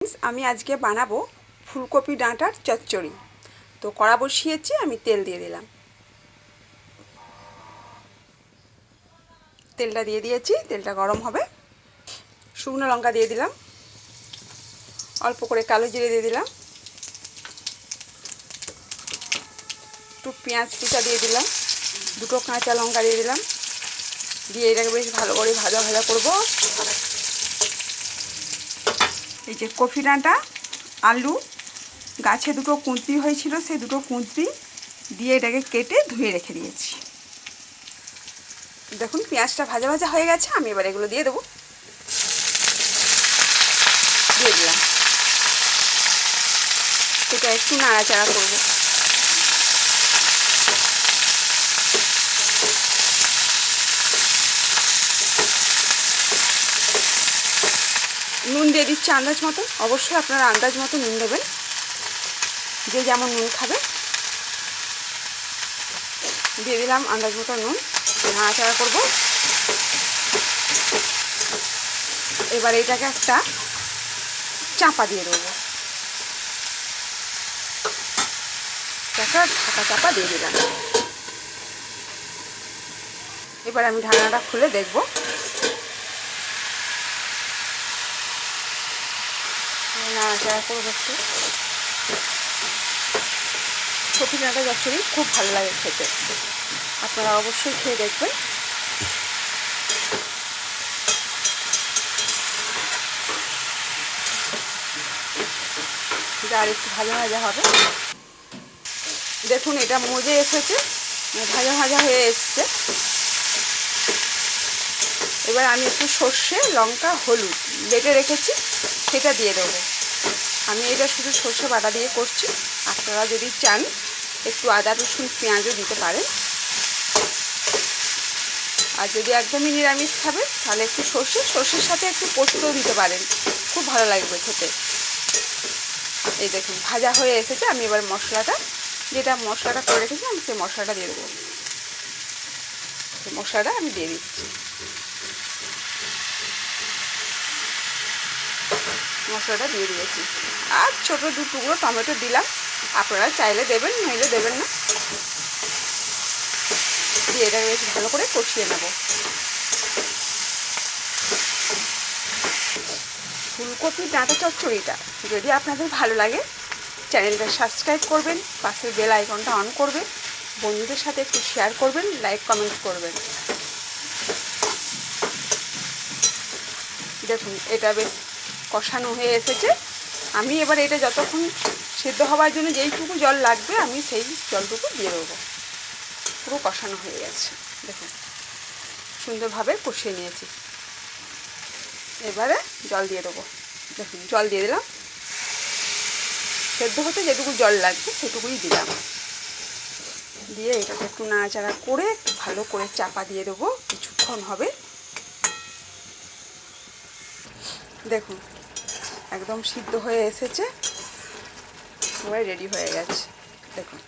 আমি আজকে বানাবো ফুলকপি ডাঁটার চচ্চড়ি। তো কড়া বসিয়েছি, আমি তেল দিয়ে দিলাম। তেলটা দিয়ে দিয়েছি, তেলটা গরম হবে। শুকনো লঙ্কা দিয়ে দিলাম, অল্প করে কালো জিরে দিয়ে দিলাম, একটু পেঁয়াজ কুচা দিয়ে দিলাম, দুটো কাঁচা লঙ্কা দিয়ে দিলাম। দিয়ে এটাকে বেশ ভালো করে ভাজা ভাজা করবো। এই যে কপি ডাঁটা, আলু, গাছে দুটো কুঁদরি হয়েছিল, সেই দুটো কুঁদরি দিয়ে এটাকে কেটে ধুয়ে রেখে দিয়েছি। দেখুন পেঁয়াজটা ভাজা ভাজা হয়ে গেছে, আমি এবার এগুলো দিয়ে দেবো। দিয়ে দিলাম, এটা একটু নাড়াচাড়া করবো। নুন দিয়ে দিচ্ছি আন্দাজ মতো। অবশ্যই আপনারা আন্দাজ মতো নুন দেবেন, যে যেমন নুন খাবে। দিয়ে দিলাম আন্দাজ মতো নুন, নাড়াচাড়া করবো। এবার এটাকে একটা চাপা দিয়ে দেবো, ঢাকা চাপা দিয়ে দিলাম। এবার আমি ঢাকনাটা খুলে দেখব। নাড়াচাড়া করবো একটু। কপি ডাঁটা চচ্চড়ি খুব ভালো লাগে খেতে, আপনারা অবশ্যই খেয়ে দেখবেন। এটা আর একটু ভাজা ভাজা হবে। দেখুন এটা মজে এসেছে, ভাজা ভাজা হয়ে এসছে। এবার আমি একটু সর্ষে, লঙ্কা, হলুদ বেটে রেখেছি, সেটা দিয়ে দেবো। আমি এটা শুধু সর্ষে বাটা দিয়ে করছি, আপনারা যদি চান একটু আদা রসুন পেঁয়াজও দিতে পারেন। আর যদি একদমই নিরামিষ খাবেন তাহলে একটু সর্ষের সাথে একটু পোস্তও দিতে পারেন, খুব ভালো লাগবে খেতে। এই দেখুন ভাজা হয়ে এসেছে। আমি এবার মশলাটা করে রেখেছি, আমি সেই মশলাটা দিয়ে দেবো। মশলাটা আমি দিয়ে দিচ্ছি। মশলাটা দিয়ে দিয়েছি, আর ছোটো দু টুকরো টমেটো দিলাম। আপনারা চাইলে দেবেন, নইলে দেবেন না। দিয়ে এটা বেশ ভালো করে কষিয়ে নেব। ফুলকপি ডাঁটা চচ্চড়িটা যদি আপনাদের ভালো লাগে, চ্যানেলটা সাবস্ক্রাইব করবেন, পাশের বেল আইকনটা অন করবেন, বন্ধুদের সাথে একটু শেয়ার করবেন, লাইক কমেন্ট করবেন। দেখুন এটা বেশ কষানো হয়ে এসেছে। আমি এবার এটা যতক্ষণ সিদ্ধ হওয়ার জন্য যেইটুকু জল লাগবে আমি সেই জলটুকু দিয়ে দেবো। পুরো কষানো হয়ে গেছে, দেখুন সুন্দরভাবে কষিয়ে নিয়েছি। এবারে জল দিয়ে দেবো। দেখুন জল দিয়ে দিলাম, সেদ্ধ হতে যেটুকু জল লাগবে সেটুকুই দিলাম। দিয়ে এটাকে একটু নাড়াচাড়া করে ভালো করে চাপা দিয়ে দেবো, কিছুক্ষণ হবে। দেখুন একদম সিদ্ধ হয়ে এসেছে, সবাই রেডি হয়ে গেছে। দেখুন।